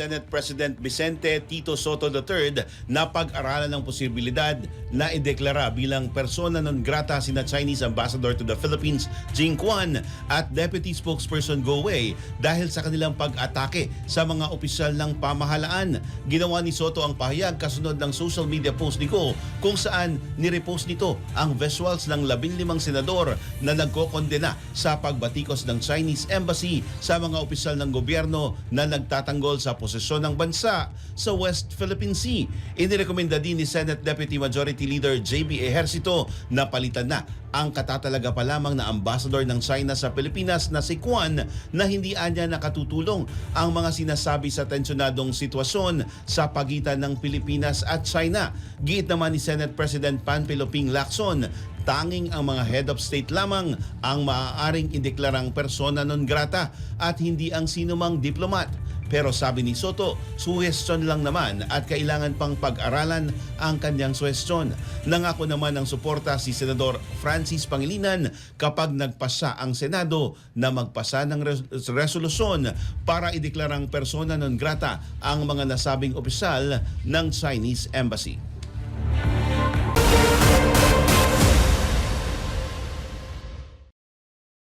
Senate President Vicente Tito Soto III na pag-aralan ng posibilidad na ideklara bilang persona non grata sina Chinese Ambassador to the Philippines Jing Quan at Deputy Spokesperson Go Wei dahil sa kanilang pag-atake sa mga opisyal ng pamahalaan. Ginawa ni Soto ang pahayag kasunod ng social media post ni Go kung saan nirepost nito ang visuals ng 15 senador na nagkokondena sa pagbatikos ng Chinese Embassy sa mga opisyal ng gobyerno na nagtatanggol sa posisyon ng bansa sa West Philippine Sea. Inirekomenda din ni Senate Deputy Majority Leader J.B. Ejercito na palitan na ang katatalaga pa lamang na ambassador ng China sa Pilipinas na si Quan na hindi anya nakatutulong ang mga sinasabi sa tensyonadong sitwasyon sa pagitan ng Pilipinas at China. Giit naman ni Senate President Panfilo Ping Lacson, tanging ang mga head of state lamang ang maaaring ideklarang persona non grata at hindi ang sinumang diplomat. Pero sabi ni Soto, suhestyon lang naman at kailangan pang pag-aralan ang kanyang suhestyon. Nangako naman ng suporta si Senador Francis Pangilinan kapag nagpasa ang Senado na magpasa ng resolusyon para ideklarang persona non grata ang mga nasabing opisyal ng Chinese Embassy.